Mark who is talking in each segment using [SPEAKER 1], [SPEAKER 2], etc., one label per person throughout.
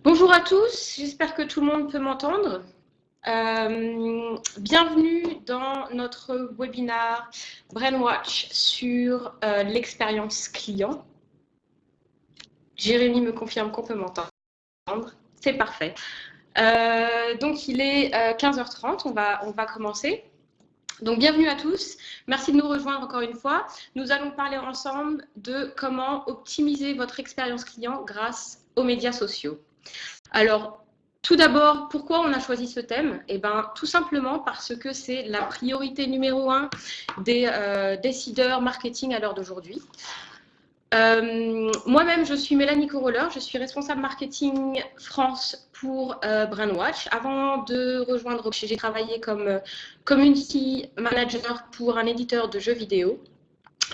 [SPEAKER 1] Bonjour à tous, j'espère que tout le monde peut m'entendre. Bienvenue dans notre webinaire Brainwatch sur l'expérience client. Jérémy me confirme qu'on peut m'entendre. C'est parfait. Donc il est 15h30, on va commencer. Donc bienvenue à tous, merci de nous rejoindre encore une fois. Nous allons parler ensemble de comment optimiser votre expérience client grâce aux médias sociaux. Alors, tout d'abord, pourquoi on a choisi ce thème? Eh bien, tout simplement parce que c'est la priorité numéro 1 des décideurs marketing à l'heure d'aujourd'hui. Moi-même, je suis Mélanie Coroller, je suis responsable marketing France pour Brainwatch. Avant de rejoindre, j'ai travaillé comme community manager pour un éditeur de jeux vidéo.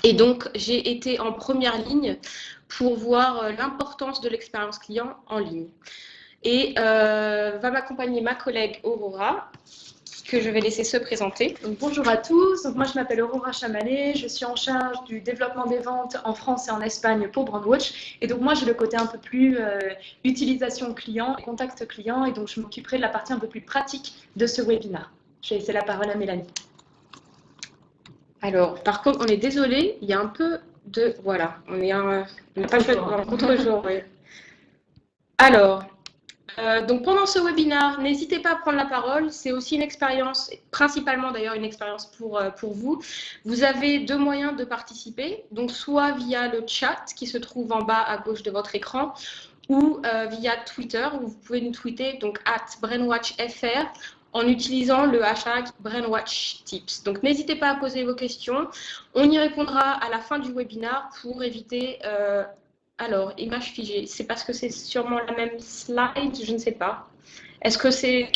[SPEAKER 1] Et donc, j'ai été en première ligne pour voir l'importance de l'expérience client en ligne. Et va m'accompagner ma collègue Aurora, que je vais laisser se présenter.
[SPEAKER 2] Donc, bonjour à tous, donc, moi je m'appelle Aurora Chamalet, je suis en charge du développement des ventes en France et en Espagne pour Brainwatch. Et donc moi j'ai le côté un peu plus utilisation client, contact client, et donc je m'occuperai de la partie un peu plus pratique de ce webinaire. Je vais laisser la parole à Mélanie.
[SPEAKER 1] Alors, par contre, on est désolé, il y a un peu de... Voilà, on n'a pas fait de contre-jour. Oui. Alors, donc pendant ce webinaire, n'hésitez pas à prendre la parole. C'est aussi une expérience, principalement d'ailleurs une expérience pour vous. Vous avez deux moyens de participer, donc soit via le chat qui se trouve en bas à gauche de votre écran, ou via Twitter, où vous pouvez nous tweeter donc @brainwatchfr en utilisant le hashtag BrainwatchTips. Donc n'hésitez pas à poser vos questions. On y répondra à la fin du webinaire pour éviter... Alors, image figée, c'est parce que c'est sûrement la même slide, je ne sais pas. Est-ce que c'est...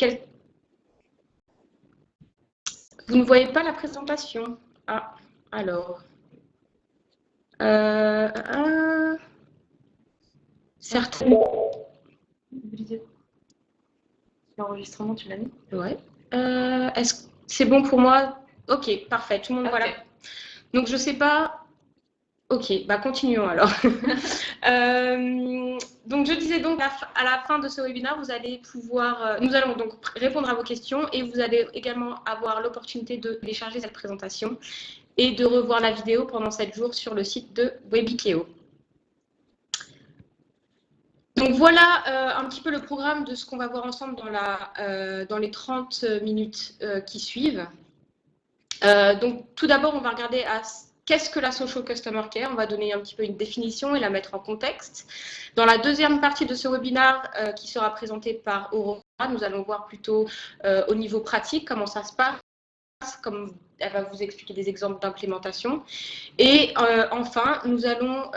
[SPEAKER 1] Vous ne voyez pas la présentation? Ah, alors... Certainement...
[SPEAKER 2] L'enregistrement, tu l'as mis?
[SPEAKER 1] Ouais. Est-ce que c'est bon pour moi? Ok, parfait, tout le monde
[SPEAKER 2] Okay.
[SPEAKER 1] voilà. Donc, je ne sais pas... Ok, bah continuons alors. Donc je disais donc à la fin de ce webinaire, vous allez pouvoir, nous allons donc répondre à vos questions et vous allez également avoir l'opportunité de télécharger cette présentation et de revoir la vidéo pendant 7 jours sur le site de Webikeo. Donc voilà un petit peu le programme de ce qu'on va voir ensemble dans les 30 minutes qui suivent. Donc tout d'abord, on va regarder qu'est-ce que la Social Customer Care? On va donner un petit peu une définition et la mettre en contexte. Dans la deuxième partie de ce webinaire qui sera présenté par Aurora, nous allons voir plutôt au niveau pratique comment ça se passe, comme elle va vous expliquer des exemples d'implémentation. Et enfin, nous allons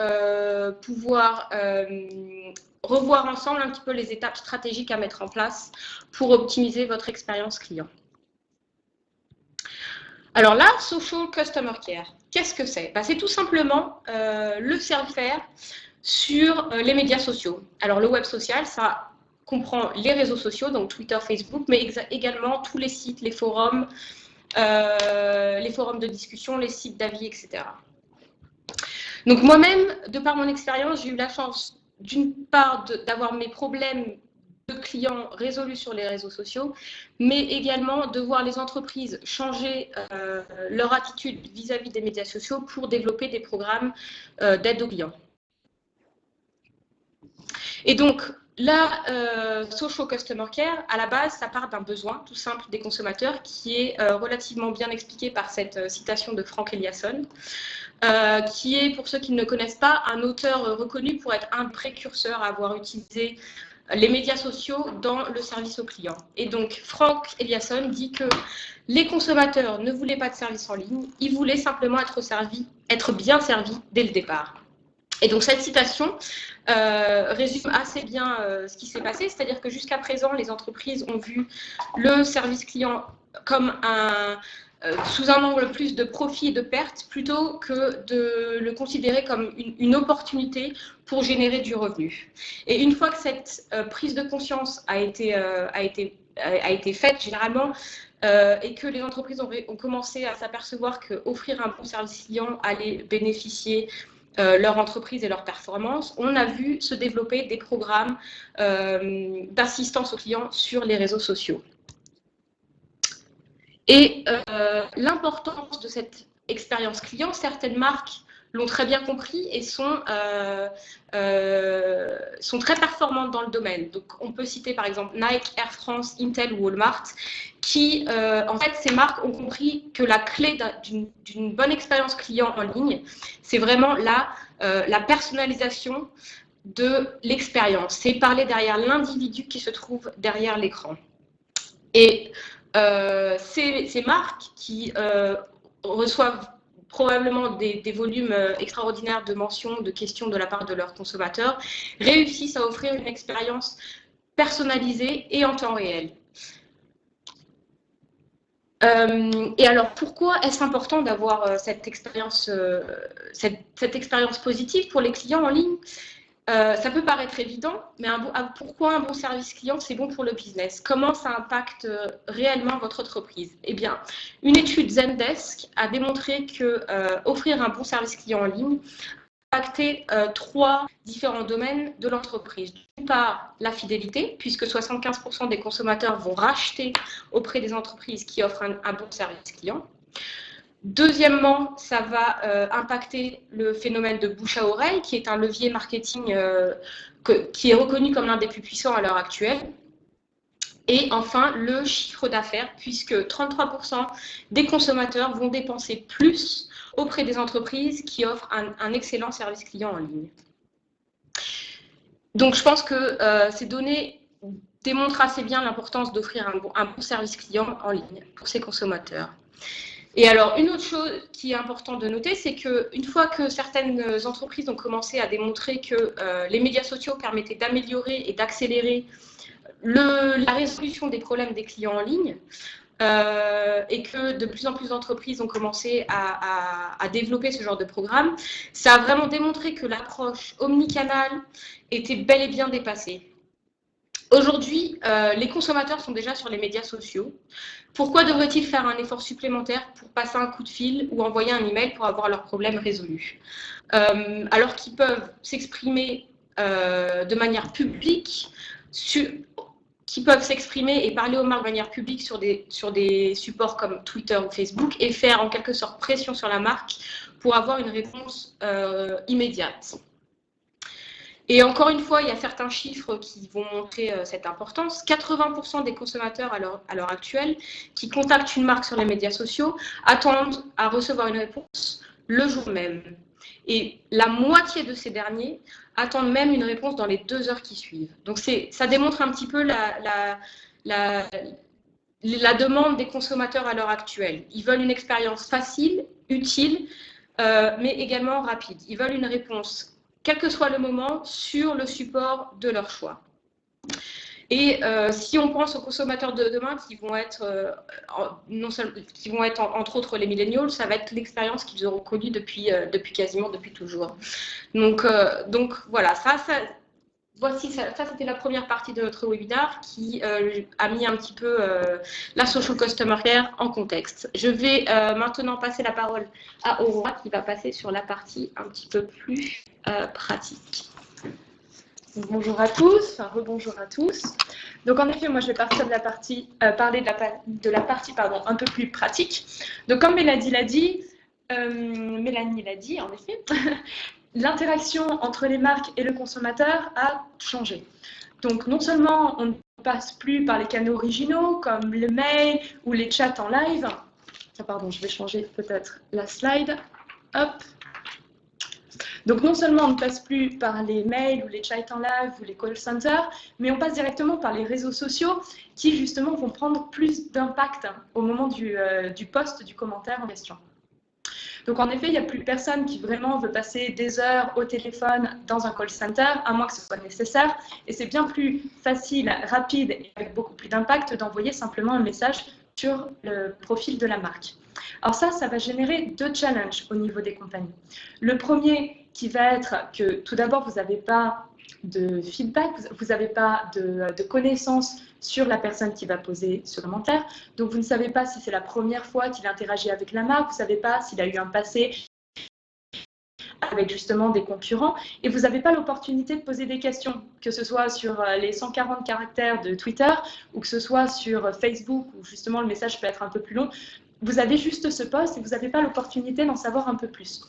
[SPEAKER 1] pouvoir revoir ensemble un petit peu les étapes stratégiques à mettre en place pour optimiser votre expérience client. Alors là, Social Customer Care, qu'est-ce que c'est? C'est tout simplement le service sur les médias sociaux. Alors le web social, ça comprend les réseaux sociaux, donc Twitter, Facebook, mais également tous les sites, les forums de discussion, les sites d'avis, etc. Donc moi-même, de par mon expérience, j'ai eu la chance d'une part d'avoir mes problèmes de clients résolus sur les réseaux sociaux, mais également de voir les entreprises changer leur attitude vis-à-vis des médias sociaux pour développer des programmes d'aide aux clients. Et donc, la Social Customer Care, à la base, ça part d'un besoin tout simple des consommateurs qui est relativement bien expliqué par cette citation de Frank Eliasson, qui est, pour ceux qui ne le connaissent pas, un auteur reconnu pour être un précurseur à avoir utilisé les médias sociaux dans le service aux clients. Et donc, Frank Eliasson dit que les consommateurs ne voulaient pas de service en ligne, ils voulaient simplement être bien servis dès le départ. Et donc, cette citation résume assez bien ce qui s'est passé, c'est-à-dire que jusqu'à présent, les entreprises ont vu le service client comme sous un angle plus de profit et de perte, plutôt que de le considérer comme une opportunité pour générer du revenu. Et une fois que cette prise de conscience a été faite, généralement, et que les entreprises ont commencé à s'apercevoir qu'offrir un bon service client allait bénéficier leur entreprise et leur performance, on a vu se développer des programmes d'assistance aux clients sur les réseaux sociaux. Et l'importance de cette expérience client, certaines marques l'ont très bien compris et sont très performantes dans le domaine. Donc, on peut citer par exemple Nike, Air France, Intel ou Walmart, qui, en fait, ces marques ont compris que la clé d'une bonne expérience client en ligne, c'est vraiment la personnalisation de l'expérience. C'est parler derrière l'individu qui se trouve derrière l'écran. Et ces marques qui reçoivent probablement des volumes extraordinaires de mentions, de questions de la part de leurs consommateurs, réussissent à offrir une expérience personnalisée et en temps réel. Et alors, pourquoi est-ce important d'avoir cette expérience positive pour les clients en ligne ? Ça peut paraître évident, mais pourquoi un bon service client, c'est bon pour le business? Comment ça impacte réellement votre entreprise? Eh bien, une étude Zendesk a démontré que offrir un bon service client en ligne impactait 3 différents domaines de l'entreprise. D'une part, la fidélité, puisque 75% des consommateurs vont racheter auprès des entreprises qui offrent un bon service client. Deuxièmement, ça va impacter le phénomène de bouche à oreille, qui est un levier marketing qui est reconnu comme l'un des plus puissants à l'heure actuelle. Et enfin, le chiffre d'affaires, puisque 33% des consommateurs vont dépenser plus auprès des entreprises qui offrent un excellent service client en ligne. Donc, je pense que ces données démontrent assez bien l'importance d'offrir un bon service client en ligne pour ces consommateurs. Et alors, une autre chose qui est importante de noter, c'est qu'une fois que certaines entreprises ont commencé à démontrer que les médias sociaux permettaient d'améliorer et d'accélérer la résolution des problèmes des clients en ligne, et que de plus en plus d'entreprises ont commencé à développer ce genre de programme, ça a vraiment démontré que l'approche omnicanal était bel et bien dépassée. Aujourd'hui, les consommateurs sont déjà sur les médias sociaux. Pourquoi devraient-ils faire un effort supplémentaire pour passer un coup de fil ou envoyer un email pour avoir leurs problèmes résolus, alors qu'ils peuvent s'exprimer de manière publique, qui peuvent s'exprimer et parler aux marques de manière publique sur des supports comme Twitter ou Facebook et faire en quelque sorte pression sur la marque pour avoir une réponse immédiate. Et encore une fois, il y a certains chiffres qui vont montrer cette importance. 80% des consommateurs à l'heure actuelle qui contactent une marque sur les médias sociaux attendent à recevoir une réponse le jour même. Et la moitié de ces derniers attendent même une réponse dans les 2 heures qui suivent. Donc ça démontre un petit peu la demande des consommateurs à l'heure actuelle. Ils veulent une expérience facile, utile, mais également rapide. Ils veulent une réponse quel que soit le moment, sur le support de leur choix. Et si on pense aux consommateurs de demain qui vont être, entre autres les millennials, ça va être l'expérience qu'ils auront connue depuis toujours. Donc voilà, voici ça c'était la première partie de notre webinaire qui a mis un petit peu la social customer care en contexte. Je vais maintenant passer la parole à Aurora qui va passer sur la partie un petit peu plus pratique.
[SPEAKER 2] Donc, bonjour à tous, enfin rebonjour à tous. Donc en effet, moi je vais partir de la partie, parler de la partie un peu plus pratique. Donc comme Mélanie l'a dit, en effet, l'interaction entre les marques et le consommateur a changé. Donc non seulement on ne passe plus par les canaux originaux comme le mail ou les chats en live. Pardon, je vais changer peut-être la slide. Hop. Donc non seulement on ne passe plus par les mails ou les chats en live ou les call centers, mais on passe directement par les réseaux sociaux qui justement vont prendre plus d'impact au moment du post, du commentaire en question. Donc en effet, il n'y a plus personne qui vraiment veut passer des heures au téléphone dans un call center, à moins que ce soit nécessaire. Et c'est bien plus facile, rapide et avec beaucoup plus d'impact d'envoyer simplement un message sur le profil de la marque. Alors ça va générer 2 challenges au niveau des compagnies. Le premier qui va être que tout d'abord, vous n'avez pas de feedback, vous n'avez pas de connaissances sur la personne qui va poser ce commentaire. Donc, vous ne savez pas si c'est la première fois qu'il interagit avec la marque, vous ne savez pas s'il a eu un passé avec justement des concurrents, et vous n'avez pas l'opportunité de poser des questions, que ce soit sur les 140 caractères de Twitter, ou que ce soit sur Facebook, où justement le message peut être un peu plus long. Vous avez juste ce post et vous n'avez pas l'opportunité d'en savoir un peu plus.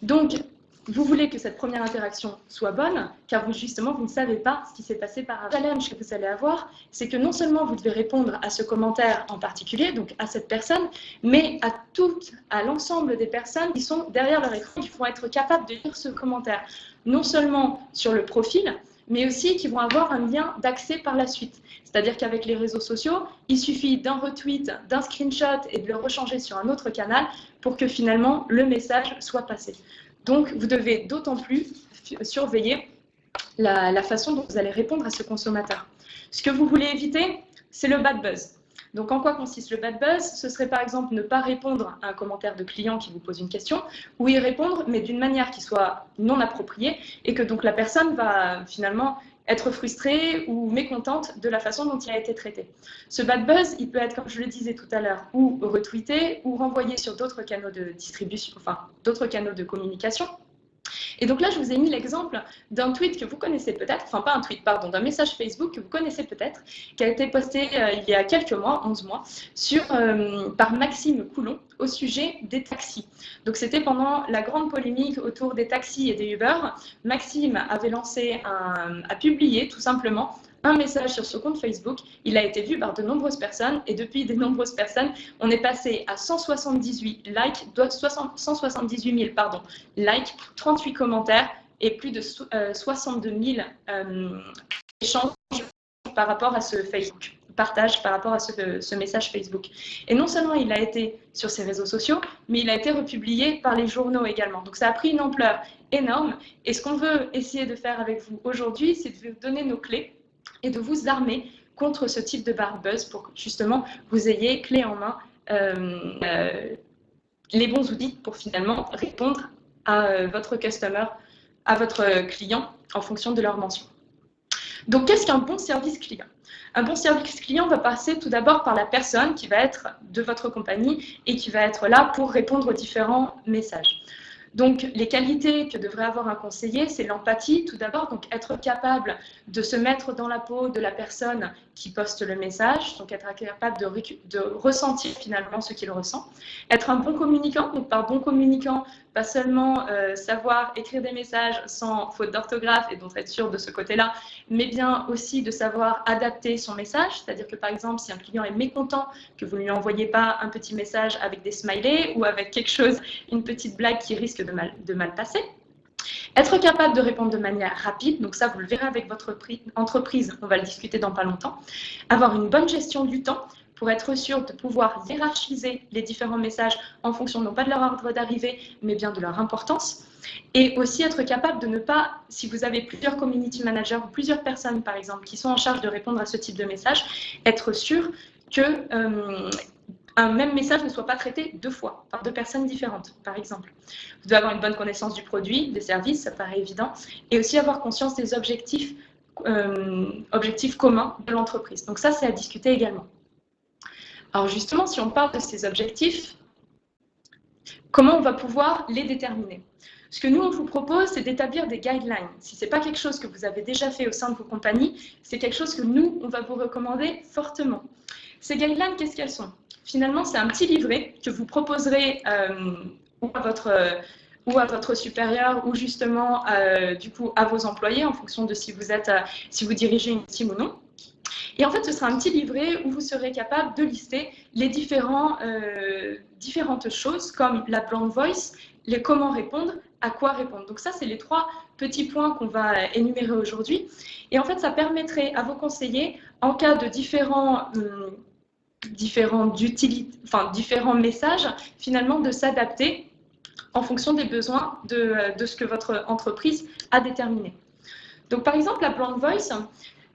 [SPEAKER 2] Donc, vous voulez que cette première interaction soit bonne, car vous, justement, vous ne savez pas ce qui s'est passé par avant. Le challenge que vous allez avoir, c'est que non seulement vous devez répondre à ce commentaire en particulier, donc à cette personne, mais à l'ensemble des personnes qui sont derrière leur écran, qui vont être capables de lire ce commentaire, non seulement sur le profil, mais aussi qui vont avoir un lien d'accès par la suite. C'est-à-dire qu'avec les réseaux sociaux, il suffit d'un retweet, d'un screenshot et de le rechanger sur un autre canal pour que finalement le message soit passé. Donc, vous devez d'autant plus surveiller la façon dont vous allez répondre à ce consommateur. Ce que vous voulez éviter, c'est le bad buzz. Donc, en quoi consiste le bad buzz? Ce serait par exemple ne pas répondre à un commentaire de client qui vous pose une question, ou y répondre, mais d'une manière qui soit non appropriée, et que donc la personne va finalement être frustrée ou mécontente de la façon dont il a été traité. Ce bad buzz, il peut être, comme je le disais tout à l'heure, ou retweeté, ou renvoyé sur d'autres canaux de distribution, enfin d'autres canaux de communication. Et donc là, je vous ai mis l'exemple d'un tweet que vous connaissez peut-être, enfin pas un tweet, pardon, d'un message Facebook que vous connaissez peut-être, qui a été posté il y a quelques mois, 11 mois, par Maxime Coulon au sujet des taxis. Donc c'était pendant la grande polémique autour des taxis et des Uber. Maxime avait a publié tout simplement un message sur ce compte Facebook. Il a été vu par de nombreuses personnes et depuis de nombreuses personnes, on est passé à 178 likes, 178 000 likes, 38 commentaires et plus de 62 000 échanges par rapport à ce Facebook, partage par rapport à ce message Facebook. Et non seulement il a été sur ses réseaux sociaux, mais il a été republié par les journaux également. Donc ça a pris une ampleur énorme. Et ce qu'on veut essayer de faire avec vous aujourd'hui, c'est de vous donner nos clés et de vous armer contre ce type de bad buzz pour que justement vous ayez clé en main les bons outils pour finalement répondre à votre customer, à votre client en fonction de leur mention. Donc, qu'est-ce qu'un bon service client? Un bon service client va passer tout d'abord par la personne qui va être de votre compagnie et qui va être là pour répondre aux différents messages. Donc, les qualités que devrait avoir un conseiller, c'est l'empathie, tout d'abord, donc être capable de se mettre dans la peau de la personne qui poste le message, donc être capable de ressentir finalement ce qu'il ressent. Être un bon communicant, donc par bon communicant, pas seulement savoir écrire des messages sans faute d'orthographe et donc être sûr de ce côté-là, mais bien aussi de savoir adapter son message, c'est-à-dire que par exemple, si un client est mécontent, que vous ne lui envoyez pas un petit message avec des smileys ou avec quelque chose, une petite blague qui risque de mal passer. Être capable de répondre de manière rapide, donc ça vous le verrez avec votre entreprise, on va le discuter dans pas longtemps. Avoir une bonne gestion du temps pour être sûr de pouvoir hiérarchiser les différents messages en fonction non pas de leur ordre d'arrivée, mais bien de leur importance. Et aussi être capable de ne pas, si vous avez plusieurs community managers ou plusieurs personnes par exemple qui sont en charge de répondre à ce type de message, être sûr que un même message ne soit pas traité deux fois par deux personnes différentes, par exemple. Vous devez avoir une bonne connaissance du produit, des services, ça paraît évident, et aussi avoir conscience des objectifs communs de l'entreprise. Donc ça, c'est à discuter également. Alors justement, si on parle de ces objectifs, comment on va pouvoir les déterminer? Ce que nous, on vous propose, c'est d'établir des guidelines. Si ce n'est pas quelque chose que vous avez déjà fait au sein de vos compagnies, c'est quelque chose que nous, on va vous recommander fortement. Ces guidelines, qu'est-ce qu'elles sont? Finalement, c'est un petit livret que vous proposerez ou à votre supérieur ou justement du coup à vos employés en fonction de si vous dirigez une team ou non. Et en fait, ce sera un petit livret où vous serez capable de lister les différentes choses comme la blank voice, les comment répondre, à quoi répondre. Donc ça, c'est les 3 petits points qu'on va énumérer aujourd'hui. Et en fait, ça permettrait à vos conseillers, en cas de différents messages, finalement de s'adapter en fonction des besoins de ce que votre entreprise a déterminé. Donc par exemple, la brand voice,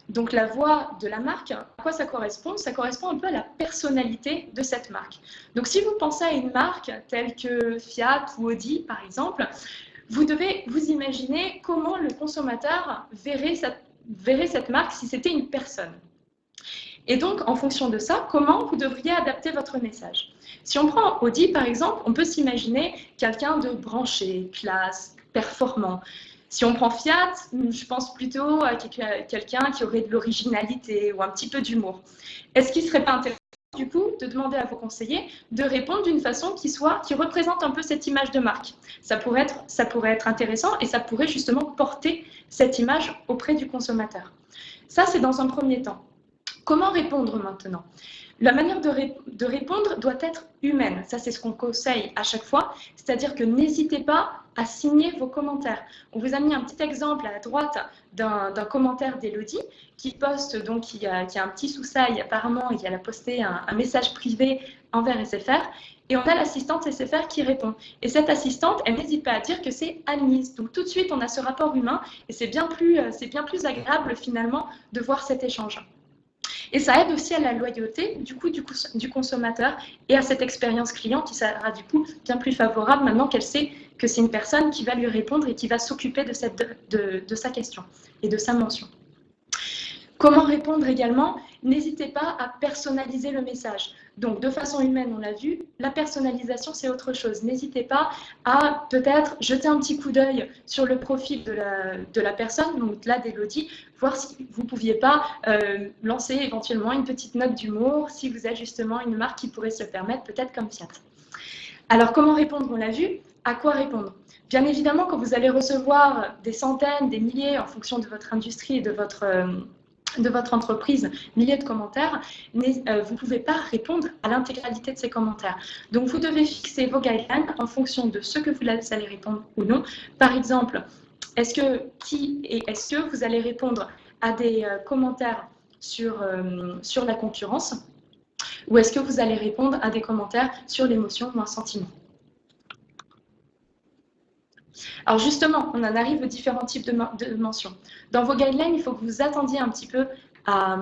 [SPEAKER 2] donc la voix de la marque, à quoi ça correspond? Ça correspond un peu à la personnalité de cette marque. Donc si vous pensez à une marque telle que Fiat ou Audi par exemple, vous devez vous imaginer comment le consommateur verrait cette marque si c'était une personne. Et donc, en fonction de ça, comment vous devriez adapter votre message? Si on prend Audi, par exemple, on peut s'imaginer quelqu'un de branché, classe, performant. Si on prend Fiat, je pense plutôt à quelqu'un qui aurait de l'originalité ou un petit peu d'humour. Est-ce qu'il ne serait pas intéressant, du coup, de demander à vos conseillers de répondre d'une façon qui représente un peu cette image de marque? Ça pourrait être intéressant et ça pourrait justement porter cette image auprès du consommateur. Ça, c'est dans un premier temps. Comment répondre maintenant? La manière de répondre doit être humaine. Ça, c'est ce qu'on conseille à chaque fois. C'est-à-dire que n'hésitez pas à signer vos commentaires. On vous a mis un petit exemple à la droite d'un commentaire d'Élodie qui poste, donc qui a un petit soussail apparemment, et elle a posté un message privé envers SFR. Et on a l'assistante SFR qui répond. Et cette assistante, elle n'hésite pas à dire que c'est Annelise. Donc tout de suite, on a ce rapport humain et c'est bien plus agréable finalement de voir cet échange. Et ça aide aussi à la loyauté du consommateur et à cette expérience client qui sera du coup bien plus favorable maintenant qu'elle sait que c'est une personne qui va lui répondre et qui va s'occuper de sa question et de sa mention. Comment répondre également? N'hésitez pas à personnaliser le message. Donc, de façon humaine, on l'a vu, la personnalisation, c'est autre chose. N'hésitez pas à peut-être jeter un petit coup d'œil sur le profil de la personne, donc là d'Élodie, voir si vous ne pouviez pas lancer éventuellement une petite note d'humour, si vous êtes justement une marque qui pourrait se le permettre, peut-être comme Fiat. Alors, comment répondre? On l'a vu. À quoi répondre? Bien évidemment, quand vous allez recevoir des centaines, des milliers, en fonction de votre industrie et de votre entreprise, milliers de commentaires, vous ne pouvez pas répondre à l'intégralité de ces commentaires. Donc, vous devez fixer vos guidelines en fonction de ce que vous allez répondre ou non. Par exemple, est-ce que vous allez répondre à des commentaires sur la concurrence ou est-ce que vous allez répondre à des commentaires sur l'émotion ou un sentiment? Alors justement, on en arrive aux différents types de mentions. Dans vos guidelines, il faut que vous attendiez un petit peu à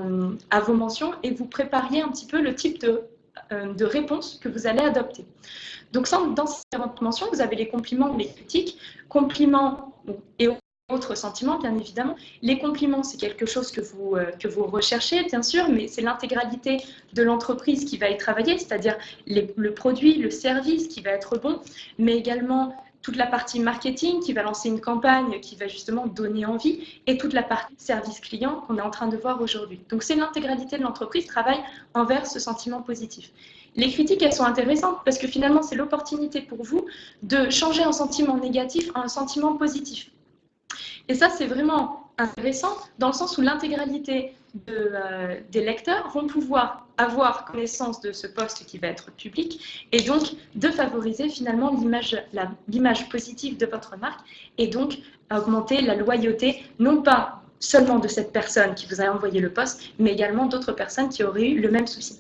[SPEAKER 2] vos mentions et vous prépariez un petit peu le type de réponse que vous allez adopter. Donc dans ces différentes mentions, vous avez les compliments ou les critiques, compliments et autres sentiments, bien évidemment. Les compliments, c'est quelque chose que vous recherchez, bien sûr, mais c'est l'intégralité de l'entreprise qui va y travailler, c'est-à-dire le produit, le service qui va être bon, mais également toute la partie marketing qui va lancer une campagne qui va justement donner envie et toute la partie service client qu'on est en train de voir aujourd'hui. Donc, c'est l'intégralité de l'entreprise qui travaille envers ce sentiment positif. Les critiques, elles sont intéressantes parce que finalement, c'est l'opportunité pour vous de changer un sentiment négatif en un sentiment positif. Et ça, c'est vraiment intéressant dans le sens où l'intégralité des lecteurs vont pouvoir avoir connaissance de ce post qui va être public et donc de favoriser finalement l'image positive de votre marque et donc augmenter la loyauté, non pas seulement de cette personne qui vous a envoyé le post, mais également d'autres personnes qui auraient eu le même souci.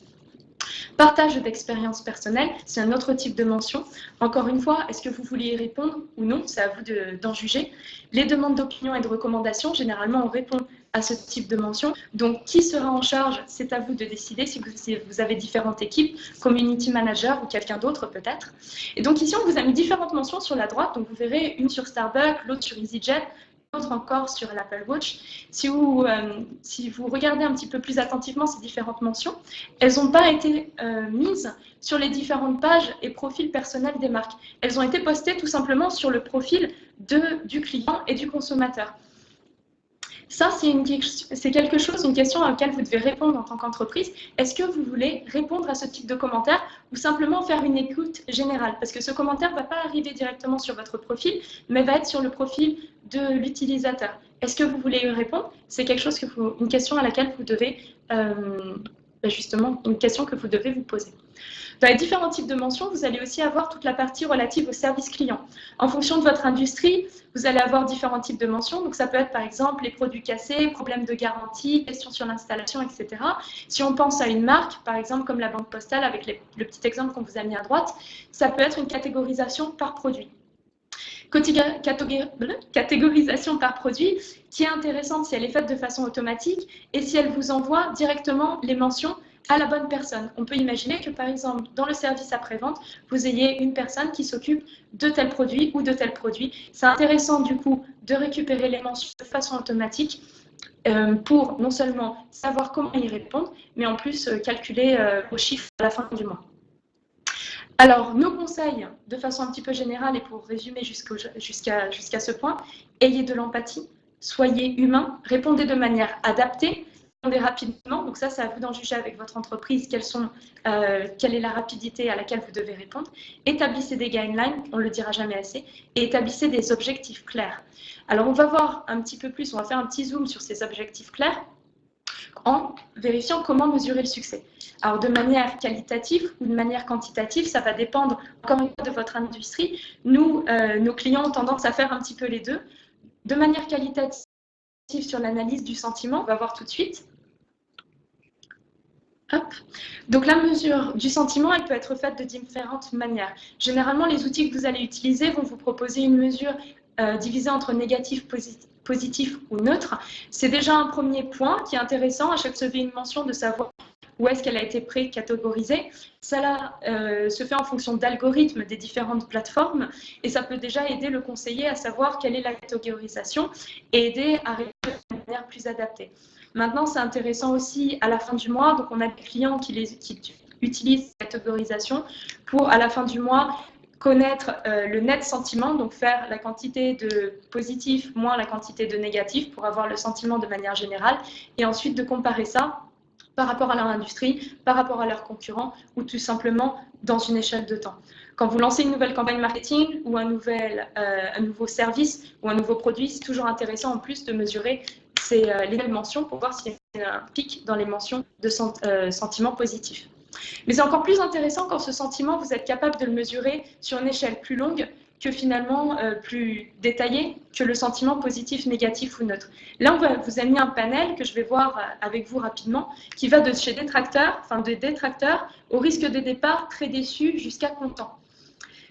[SPEAKER 2] Partage d'expérience personnelle, c'est un autre type de mention. Encore une fois, est-ce que vous voulez y répondre ou non? C'est à vous d'en juger. Les demandes d'opinion et de recommandations, généralement, on répond à ce type de mention. Donc, qui sera en charge? C'est à vous de décider si vous avez différentes équipes, community manager ou quelqu'un d'autre peut-être. Et donc ici, on vous a mis différentes mentions sur la droite. Donc, vous verrez une sur Starbucks, l'autre sur EasyJet, l'autre encore sur l'Apple Watch. Si vous regardez un petit peu plus attentivement ces différentes mentions, elles n'ont pas été mises sur les différentes pages et profils personnels des marques. Elles ont été postées tout simplement sur le profil du client et du consommateur. Ça, c'est quelque chose, une question à laquelle vous devez répondre en tant qu'entreprise. Est-ce que vous voulez répondre à ce type de commentaire ou simplement faire une écoute générale? Parce que ce commentaire ne va pas arriver directement sur votre profil, mais va être sur le profil de l'utilisateur. Est-ce que vous voulez y répondre? C'est une question à laquelle vous devez, justement, une question que vous devez vous poser. Dans les différents types de mentions, vous allez aussi avoir toute la partie relative au service client. En fonction de votre industrie, vous allez avoir différents types de mentions. Donc, ça peut être par exemple les produits cassés, problèmes de garantie, questions sur l'installation, etc. Si on pense à une marque, par exemple comme la Banque Postale avec le petit exemple qu'on vous a mis à droite, ça peut être une catégorisation par produit. Catégorisation par produit qui est intéressante si elle est faite de façon automatique et si elle vous envoie directement les mentions à la bonne personne. On peut imaginer que, par exemple, dans le service après-vente, vous ayez une personne qui s'occupe de tel produit ou de tel produit. C'est intéressant, du coup, de récupérer les mentions de façon automatique pour non seulement savoir comment y répondre, mais en plus calculer vos chiffres à la fin du mois. Alors, nos conseils, de façon un petit peu générale et pour résumer jusqu'à ce point, ayez de l'empathie, soyez humain, répondez de manière adaptée, répondez rapidement. Donc ça, c'est à vous d'en juger avec votre entreprise quelle est la rapidité à laquelle vous devez répondre. Établissez des guidelines, on ne le dira jamais assez, et établissez des objectifs clairs. Alors, on va voir un petit peu plus, on va faire un petit zoom sur ces objectifs clairs en vérifiant comment mesurer le succès. Alors, de manière qualitative ou de manière quantitative, ça va dépendre encore une fois de votre industrie. Nous, nos clients ont tendance à faire un petit peu les deux. De manière qualitative, sur l'analyse du sentiment, on va voir tout de suite. Hop. Donc, la mesure du sentiment, elle peut être faite de différentes manières. Généralement, les outils que vous allez utiliser vont vous proposer une mesure divisée entre négatif, positif ou neutre. C'est déjà un premier point qui est intéressant. À chaque recevoir une mention de savoir où est-ce qu'elle a été pré-catégorisée. Cela se fait en fonction d'algorithmes des différentes plateformes et ça peut déjà aider le conseiller à savoir quelle est la catégorisation et aider à répondre de manière plus adaptée. Maintenant, c'est intéressant aussi à la fin du mois, donc on a des clients qui utilisent cette catégorisation pour à la fin du mois connaître le net sentiment, donc faire la quantité de positif moins la quantité de négatif pour avoir le sentiment de manière générale et ensuite de comparer ça par rapport à leur industrie, par rapport à leurs concurrents ou tout simplement dans une échelle de temps. Quand vous lancez une nouvelle campagne marketing ou un nouveau service ou un nouveau produit, c'est toujours intéressant en plus de mesurer les mêmes mentions pour voir s'il y a un pic dans les mentions de sentiments positifs. Mais c'est encore plus intéressant quand ce sentiment, vous êtes capable de le mesurer sur une échelle plus longue que finalement plus détaillée que le sentiment positif, négatif ou neutre. Là, on vous a mis un panel que je vais voir avec vous rapidement, qui va de chez de détracteurs au risque de départ, très déçu, jusqu'à content.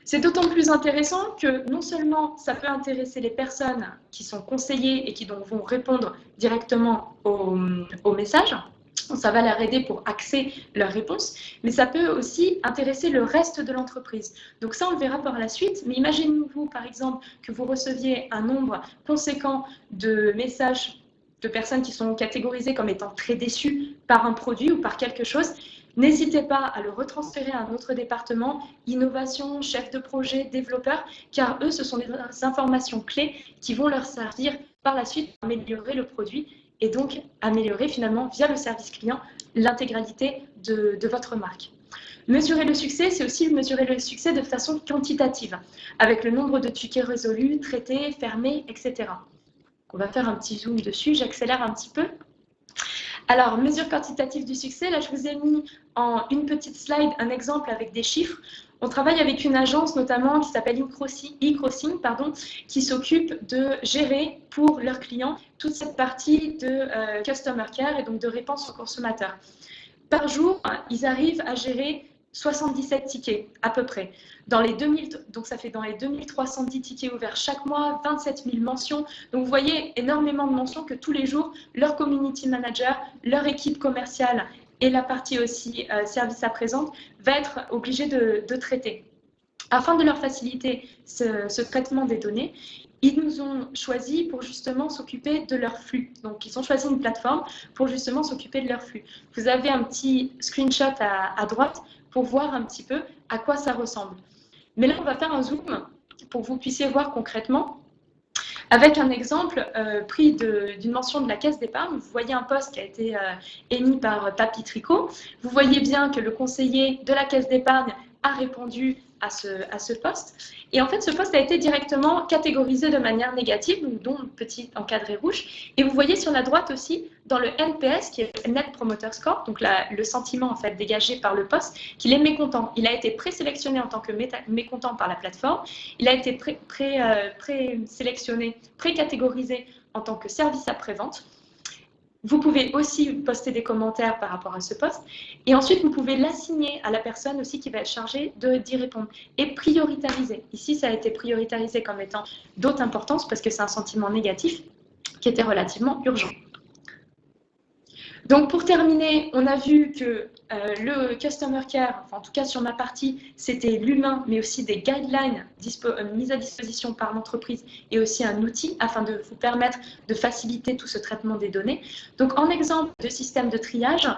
[SPEAKER 2] C'est d'autant plus intéressant que non seulement ça peut intéresser les personnes qui sont conseillées et qui donc vont répondre directement au message, ça va leur aider pour axer leurs réponses, mais ça peut aussi intéresser le reste de l'entreprise. Donc ça, on le verra par la suite, mais imaginez-vous par exemple que vous receviez un nombre conséquent de messages de personnes qui sont catégorisées comme étant très déçues par un produit ou par quelque chose. N'hésitez pas à le retransférer à un autre département, innovation, chef de projet, développeur, car eux, ce sont des informations clés qui vont leur servir par la suite à améliorer le produit et donc améliorer finalement via le service client l'intégralité de votre marque. Mesurer le succès, c'est aussi mesurer le succès de façon quantitative, avec le nombre de tickets résolus, traités, fermés, etc. On va faire un petit zoom dessus, j'accélère un petit peu. Alors, mesure quantitative du succès, là je vous ai mis en une petite slide un exemple avec des chiffres. On travaille avec une agence notamment qui s'appelle eCrossing, qui s'occupe de gérer pour leurs clients toute cette partie de Customer Care et donc de réponse aux consommateurs. Par jour, ils arrivent à gérer 77 tickets à peu près. Donc ça fait dans les 2310 tickets ouverts chaque mois, 27 000 mentions. Donc vous voyez énormément de mentions que tous les jours, leur community manager, leur équipe commerciale et la partie aussi service après-vente va être obligée de traiter. Afin de leur faciliter ce traitement des données, ils nous ont choisi pour justement s'occuper de leur flux. Donc, ils ont choisi une plateforme pour justement s'occuper de leur flux. Vous avez un petit screenshot à droite pour voir un petit peu à quoi ça ressemble. Mais là, on va faire un zoom pour que vous puissiez voir concrètement avec un exemple pris d'une mention de la caisse d'épargne. Vous voyez un post qui a été émis par Papy Tricot. Vous voyez bien que le conseiller de la caisse d'épargne a répondu à ce post. Et en fait, ce post a été directement catégorisé de manière négative, dont un petit encadré rouge. Et vous voyez sur la droite aussi, dans le NPS, qui est le Net Promoter Score, donc le sentiment en fait dégagé par le post, qu'il est mécontent. Il a été présélectionné en tant que mécontent par la plateforme. Il a été présélectionné, précatégorisé en tant que service après-vente. Vous pouvez aussi poster des commentaires par rapport à ce post. Et ensuite, vous pouvez l'assigner à la personne aussi qui va être chargée d'y répondre. Et prioritariser. Ici, ça a été prioritarisé comme étant d'autres importance parce que c'est un sentiment négatif qui était relativement urgent. Donc, pour terminer, on a vu que le Customer Care, enfin, en tout cas sur ma partie, c'était l'humain, mais aussi des guidelines mises à disposition par l'entreprise et aussi un outil afin de vous permettre de faciliter tout ce traitement des données. Donc, en exemple de système de triage,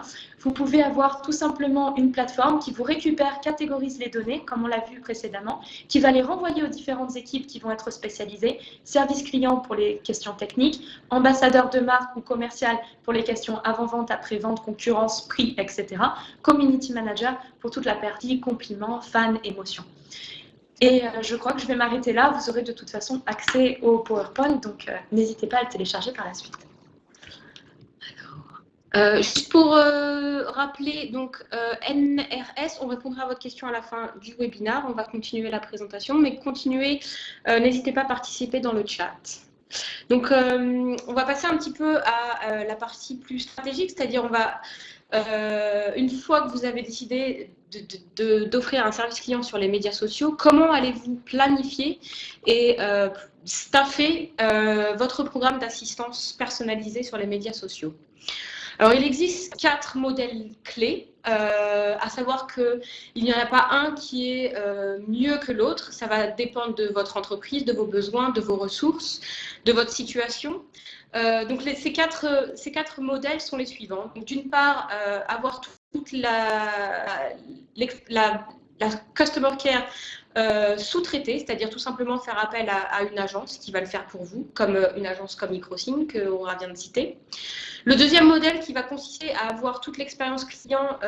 [SPEAKER 2] vous pouvez avoir tout simplement une plateforme qui vous récupère, catégorise les données, comme on l'a vu précédemment, qui va les renvoyer aux différentes équipes qui vont être spécialisées, service client pour les questions techniques, ambassadeur de marque ou commercial pour les questions avant-vente, après-vente, concurrence, prix, etc. Community manager pour toute la partie compliments, fans, émotions. Et je crois que je vais m'arrêter là. Vous aurez de toute façon accès au PowerPoint, donc n'hésitez pas à le télécharger par la suite.
[SPEAKER 1] Juste pour rappeler, donc NRS, on répondra à votre question à la fin du webinaire. On va continuer la présentation, mais n'hésitez pas à participer dans le chat. Donc, on va passer un petit peu à la partie plus stratégique, c'est-à-dire une fois que vous avez décidé d'offrir un service client sur les médias sociaux, comment allez-vous planifier et staffer votre programme d'assistance personnalisée sur les médias sociaux? Alors, il existe 4 modèles clés, à savoir qu'il n'y en a pas un qui est mieux que l'autre. Ça va dépendre de votre entreprise, de vos besoins, de vos ressources, de votre situation. Donc, ces quatre modèles sont les suivants. D'une part, avoir toute la customer care sous-traitée, c'est-à-dire tout simplement faire appel à une agence qui va le faire pour vous, comme une agence comme Microsync, qu'Aura vient de citer. Le deuxième modèle qui va consister à avoir toute l'expérience client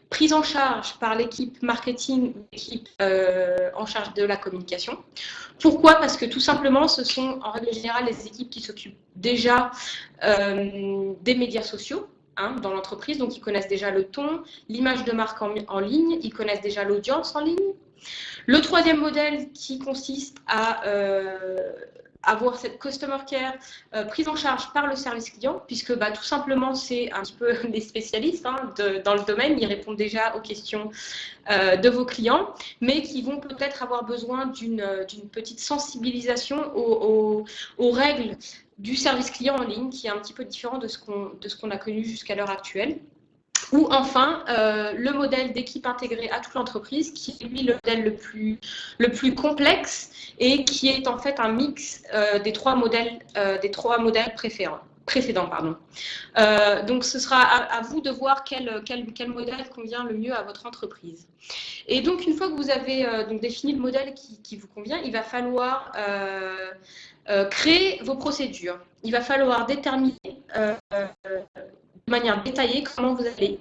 [SPEAKER 1] prise en charge par l'équipe marketing ou l'équipe en charge de la communication. Pourquoi? Parce que tout simplement, ce sont en règle générale les équipes qui s'occupent déjà des médias sociaux dans l'entreprise, donc ils connaissent déjà le ton, l'image de marque en ligne, ils connaissent déjà l'audience en ligne. Le troisième modèle qui consiste à avoir cette customer care prise en charge par le service client, puisque tout simplement c'est un petit peu des spécialistes dans le domaine, ils répondent déjà aux questions de vos clients, mais qui vont peut-être avoir besoin d'une petite sensibilisation aux règles du service client en ligne, qui est un petit peu différent de ce qu'on a connu jusqu'à l'heure actuelle. Ou enfin, le modèle d'équipe intégrée à toute l'entreprise, qui est lui le modèle le plus complexe et qui est en fait un mix des trois modèles précédents. Donc, ce sera à vous de voir quel modèle convient le mieux à votre entreprise. Et donc, une fois que vous avez défini le modèle qui vous convient, il va falloir créer vos procédures. Il va falloir déterminer de manière détaillée comment vous allez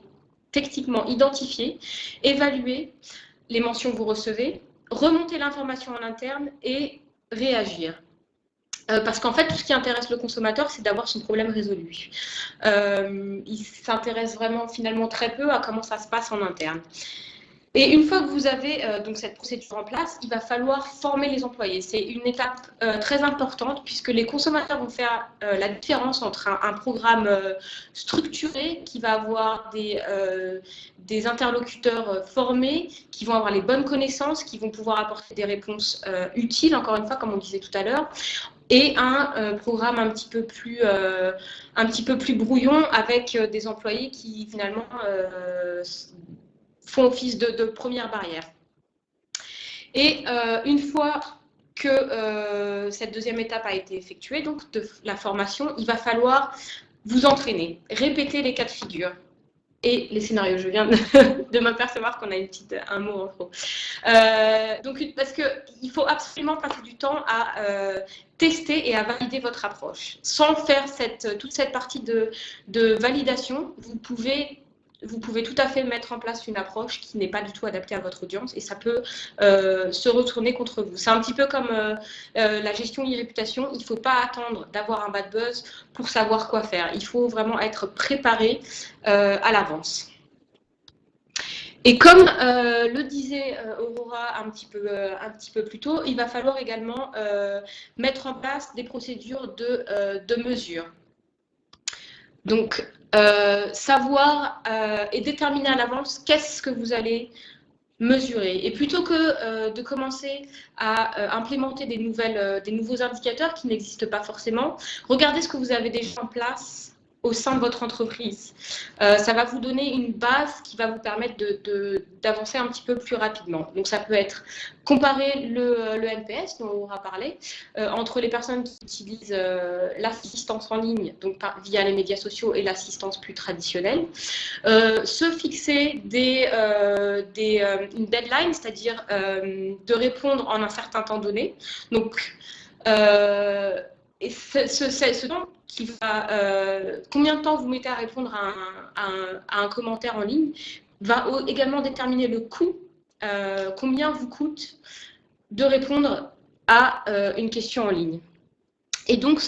[SPEAKER 1] techniquement identifier, évaluer les mentions que vous recevez, remonter l'information en interne et réagir. Parce qu'en fait, tout ce qui intéresse le consommateur, c'est d'avoir son problème résolu. Il s'intéresse vraiment finalement très peu à comment ça se passe en interne. Et une fois que vous avez donc cette procédure en place, il va falloir former les employés. C'est une étape très importante puisque les consommateurs vont faire la différence entre un programme structuré qui va avoir des interlocuteurs formés, qui vont avoir les bonnes connaissances, qui vont pouvoir apporter des réponses utiles, encore une fois, comme on disait tout à l'heure, et un programme un petit peu plus brouillon avec des employés qui finalement font office de première barrière. Et une fois que cette deuxième étape a été effectuée, donc de la formation, il va falloir vous entraîner, répéter les cas de figure et les scénarios. Je viens de m'apercevoir qu'on a un mot en trop. Donc, parce qu'il faut absolument passer du temps à tester et à valider votre approche. Sans faire toute cette partie de validation, vous pouvez tout à fait mettre en place une approche qui n'est pas du tout adaptée à votre audience et ça peut se retourner contre vous. C'est un petit peu comme la gestion e-réputation. Il ne faut pas attendre d'avoir un bad buzz pour savoir quoi faire. Il faut vraiment être préparé à l'avance. Et comme le disait Aurora un petit peu plus tôt, il va falloir également mettre en place des procédures de mesure. Donc, savoir et déterminer à l'avance qu'est-ce que vous allez mesurer. Et plutôt que de commencer à implémenter des nouveaux indicateurs qui n'existent pas forcément, regardez ce que vous avez déjà en place au sein de votre entreprise. Ça va vous donner une base qui va vous permettre d'avancer un petit peu plus rapidement. Donc, ça peut être comparer le NPS, dont on aura parlé, entre les personnes qui utilisent l'assistance en ligne, donc via les médias sociaux, et l'assistance plus traditionnelle. Se fixer une deadline, c'est-à-dire de répondre en un certain temps donné. Donc, et ce temps qui va, combien de temps vous mettez à répondre à un commentaire en ligne va également déterminer le coût, combien vous coûte de répondre à une question en ligne. Et donc,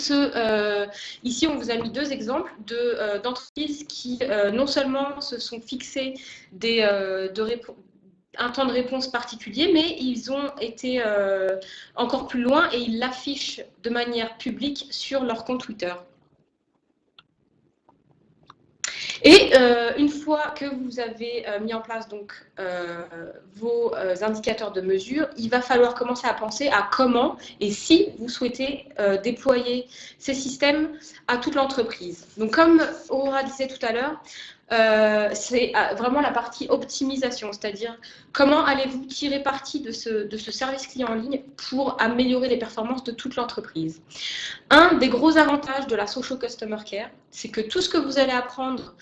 [SPEAKER 1] ici, on vous a mis 2 exemples d'entreprises qui non seulement se sont fixées un temps de réponse particulier, mais ils ont été encore plus loin et ils l'affichent de manière publique sur leur compte Twitter. Et une fois que vous avez mis en place donc, vos indicateurs de mesure, il va falloir commencer à penser à comment et si vous souhaitez déployer ces systèmes à toute l'entreprise. Donc, comme Aurora disait tout à l'heure, c'est vraiment la partie optimisation, c'est-à-dire comment allez-vous tirer parti de ce service client en ligne pour améliorer les performances de toute l'entreprise. Un des gros avantages de la Social Customer Care, c'est que tout ce que vous allez apprendre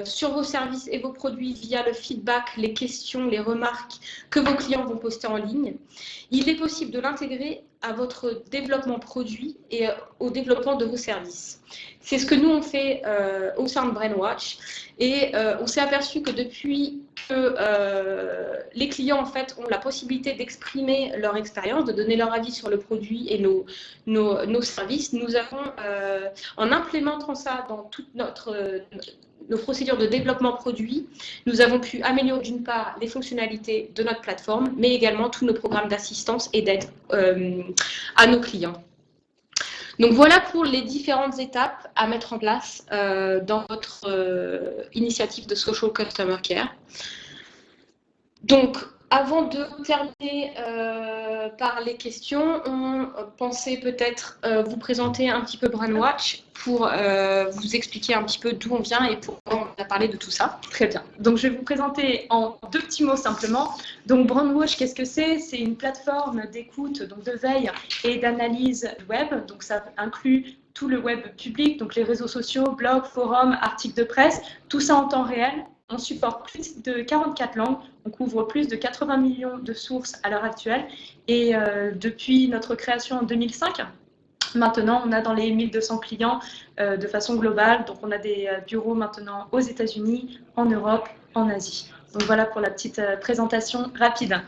[SPEAKER 1] sur vos services et vos produits via le feedback, les questions, les remarques que vos clients vont poster en ligne, il est possible de l'intégrer à votre développement produit et au développement de vos services. C'est ce que nous, on fait au sein de Brainwatch. Et on s'est aperçu que depuis que les clients en fait, ont la possibilité d'exprimer leur expérience, de donner leur avis sur le produit et nos services, nous avons, en implémentant ça dans toute nos procédures de développement produit, nous avons pu améliorer d'une part les fonctionnalités de notre plateforme, mais également tous nos programmes d'assistance et d'aide à nos clients. Donc voilà pour les différentes étapes à mettre en place dans votre initiative de Social Customer Care. Donc, avant de terminer par les questions, on pensait peut-être vous présenter un petit peu Brainwatch pour vous expliquer un petit peu d'où on vient et pourquoi on a parlé de tout ça.
[SPEAKER 2] Très bien. Donc, je vais vous présenter en 2 petits mots simplement. Donc, Brainwatch, qu'est-ce que c'est? C'est une plateforme d'écoute, donc de veille et d'analyse web. Donc, ça inclut tout le web public, donc les réseaux sociaux, blogs, forums, articles de presse, tout ça en temps réel. On supporte plus de 44 langues, on couvre plus de 80 millions de sources à l'heure actuelle. Et depuis notre création en 2005, maintenant, on a dans les 1200 clients de façon globale. Donc, on a des bureaux maintenant aux États-Unis, en Europe, en Asie. Donc, voilà pour la petite présentation rapide.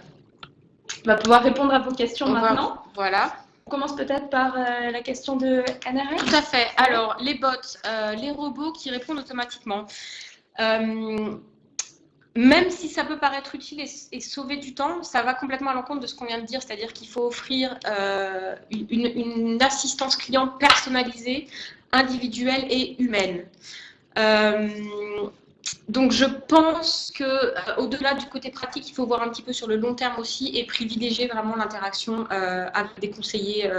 [SPEAKER 2] On va pouvoir répondre à vos questions maintenant.
[SPEAKER 1] Voilà.
[SPEAKER 2] On commence peut-être par la question de NRA.
[SPEAKER 1] Tout à fait. Alors, les bots, les robots qui répondent automatiquement. Même si ça peut paraître utile et sauver du temps, ça va complètement à l'encontre de ce qu'on vient de dire, c'est-à-dire qu'il faut offrir une assistance client personnalisée, individuelle et humaine. Donc, je pense qu'au-delà du côté pratique, il faut voir un petit peu sur le long terme aussi et privilégier vraiment l'interaction avec des conseillers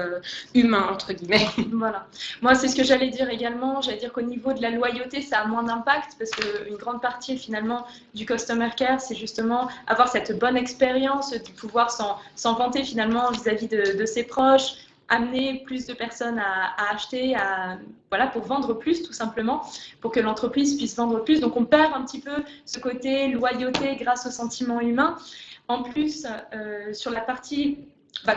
[SPEAKER 1] humains, entre guillemets.
[SPEAKER 2] Voilà. Moi, c'est ce que j'allais dire également. J'allais dire qu'au niveau de la loyauté, ça a moins d'impact parce qu'une grande partie, finalement, du Customer Care, c'est justement avoir cette bonne expérience, de pouvoir s'en vanter, finalement, vis-à-vis de ses proches, amener plus de personnes à acheter, voilà, pour vendre plus, tout simplement, pour que l'entreprise puisse vendre plus. Donc, on perd un petit peu ce côté loyauté grâce au sentiment humain. En plus, sur la partie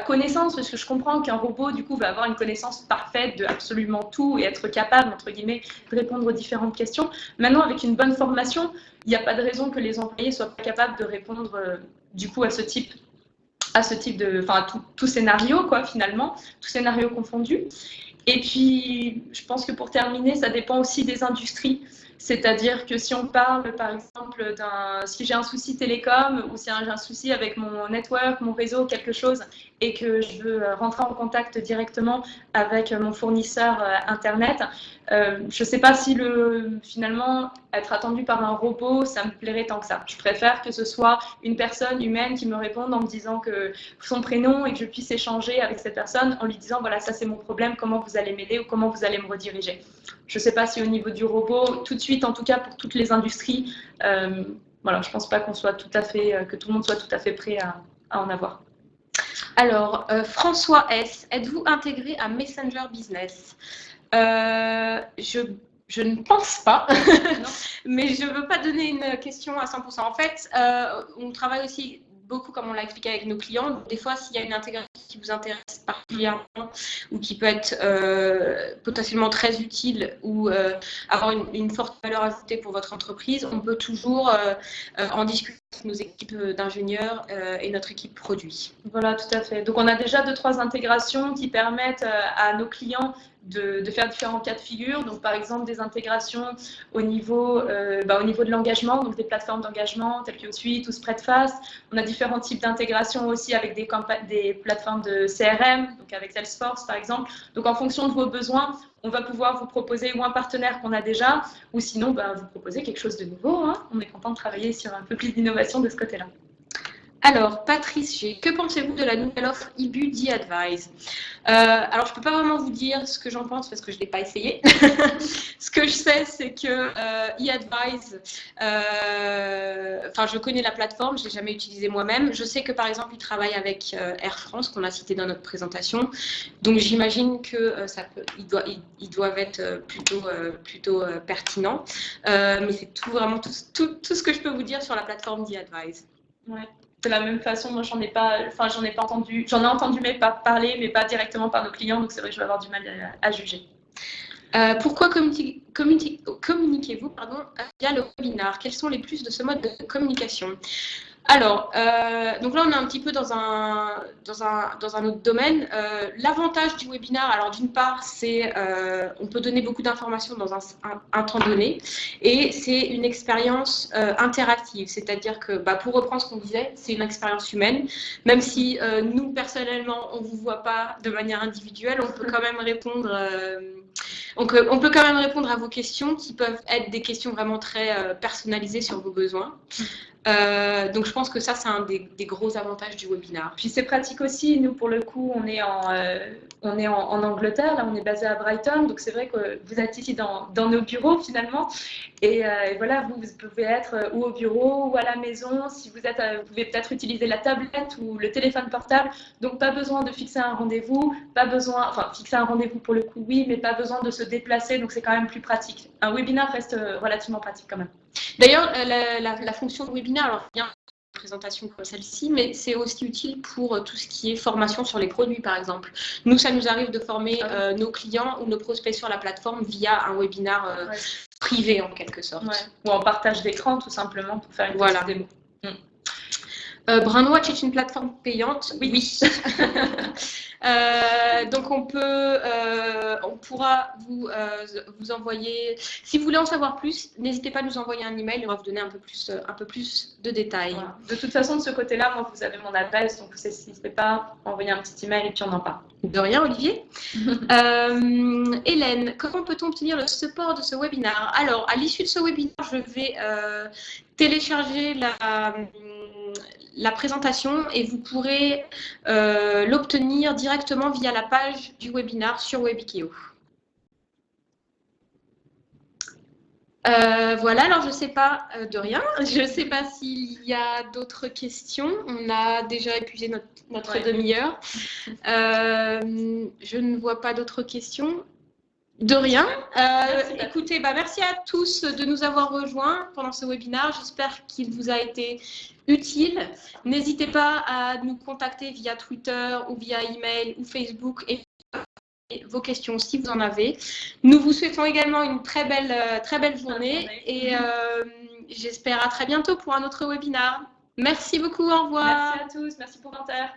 [SPEAKER 2] connaissance, parce que je comprends qu'un robot, du coup, va avoir une connaissance parfaite de absolument tout et être capable, entre guillemets, de répondre aux différentes questions. Maintenant, avec une bonne formation, il n'y a pas de raison que les employés soient pas capables de répondre, du coup, à ce type de, enfin, tout scénario, quoi, finalement, tout scénario confondu. Et puis, je pense que pour terminer, ça dépend aussi des industries. C'est-à-dire que si on parle, par exemple, si j'ai un souci télécom ou si j'ai un souci avec mon network, mon réseau, quelque chose, et que je veux rentrer en contact directement avec mon fournisseur Internet, je ne sais pas si finalement, être attendu par un robot, ça me plairait tant que ça. Je préfère que ce soit une personne humaine qui me réponde en me disant que son prénom et que je puisse échanger avec cette personne en lui disant, voilà, ça c'est mon problème, comment vous vous allez m'aider ou comment vous allez me rediriger. Je ne sais pas si au niveau du robot, tout de suite, en tout cas pour toutes les industries, voilà, je ne pense pas qu'on soit tout à fait, que tout le monde soit tout à fait prêt à en avoir.
[SPEAKER 1] Alors, François S, êtes-vous intégré à Messenger Business? Je ne pense pas, mais je ne veux pas donner une question à 100%. En fait, on travaille aussi beaucoup, comme on l'a expliqué avec nos clients. Des fois, s'il y a une intégration qui vous intéresse particulièrement ou qui peut être potentiellement très utile ou avoir une forte valeur ajoutée pour votre entreprise, on peut toujours en discuter avec nos équipes d'ingénieurs et notre équipe produit.
[SPEAKER 2] Voilà, tout à fait. Donc, on a déjà 2-3 intégrations qui permettent à nos clients de faire différents cas de figure. Donc, par exemple, des intégrations au niveau de l'engagement, donc des plateformes d'engagement telles que Suite ou Spreadfast. On a différents types d'intégration aussi avec des plateformes de CRM, donc avec Salesforce, par exemple. Donc, en fonction de vos besoins, on va pouvoir vous proposer ou un partenaire qu'on a déjà, ou sinon, vous proposer quelque chose de nouveau. Hein. On est content de travailler sur un peu plus d'innovation de ce côté-là.
[SPEAKER 1] Alors, Patrice G, que pensez-vous de la nouvelle offre eBu d'e-Advise? Alors, je ne peux pas vraiment vous dire ce que j'en pense parce que je ne l'ai pas essayé. Ce que je sais, c'est que e-Advise, je connais la plateforme, je ne l'ai jamais utilisée moi-même. Je sais que, par exemple, ils travaillent avec Air France, qu'on a cité dans notre présentation. Donc, j'imagine qu'ils doivent être plutôt pertinents. Mais c'est vraiment tout ce que je peux vous dire sur la plateforme d'e-Advise.
[SPEAKER 2] Ouais. De la même façon, moi j'en ai entendu parler, mais pas directement par nos clients, donc c'est vrai que je vais avoir du mal à juger.
[SPEAKER 1] Pourquoi communiquez-vous via le webinar? Quels sont les plus de ce mode de communication? Alors, donc là, on est un petit peu dans un autre domaine. L'avantage du webinaire, alors d'une part, c'est on peut donner beaucoup d'informations dans un temps donné et c'est une expérience interactive. C'est-à-dire que, pour reprendre ce qu'on disait, c'est une expérience humaine. Même si nous, personnellement, on ne vous voit pas de manière individuelle, on peut quand même répondre... on peut quand même répondre à vos questions qui peuvent être des questions vraiment très personnalisées sur vos besoins. Donc je pense que ça, c'est un des gros avantages du webinaire.
[SPEAKER 2] Puis c'est pratique aussi. Nous, pour le coup, on est en Angleterre. Là, on est basé à Brighton. Donc c'est vrai que vous êtes ici dans nos bureaux finalement. Et voilà, vous pouvez être ou au bureau ou à la maison. Si vous pouvez peut-être utiliser la tablette ou le téléphone portable. Donc pas besoin de fixer un rendez-vous. Fixer un rendez-vous pour le coup, oui, mais pas besoin de se déplacer. Donc c'est quand même plus pratique. Un webinaire reste relativement pratique quand même.
[SPEAKER 1] D'ailleurs, la fonction de webinaire, alors bien une présentation comme celle-ci, mais c'est aussi utile pour tout ce qui est formation sur les produits, par exemple. Nous, ça nous arrive de former nos clients ou nos prospects sur la plateforme via un webinaire privé, en quelque sorte.
[SPEAKER 2] Ouais. Ou en partage d'écran, tout simplement, pour faire une petite démo.
[SPEAKER 1] Brainwatch est une plateforme payante? Oui. Donc on pourra vous envoyer, si vous voulez en savoir plus, n'hésitez pas à nous envoyer un email, on va vous donner un peu plus de détails. Voilà.
[SPEAKER 2] De toute façon, de ce côté-là, moi, vous avez mon adresse, donc n'hésitez pas à envoyer un petit email et puis on en parle.
[SPEAKER 1] De rien, Olivier. Hélène, comment peut-on obtenir le support de ce webinaire? Alors, à l'issue de ce webinaire, je vais télécharger la présentation et vous pourrez l'obtenir directement via la page du webinaire sur Webikeo. Voilà, alors je ne sais pas de rien, je ne sais pas s'il y a d'autres questions. On a déjà épuisé notre demi-heure. Je ne vois pas d'autres questions. De rien. Écoutez, merci à tous de nous avoir rejoints pendant ce webinaire. J'espère qu'il vous a été utile. N'hésitez pas à nous contacter via Twitter ou via email ou Facebook et vos questions si vous en avez. Nous vous souhaitons également une très belle journée et j'espère à très bientôt pour un autre webinaire. Merci beaucoup, au revoir.
[SPEAKER 2] Merci à tous, merci pour l'inter.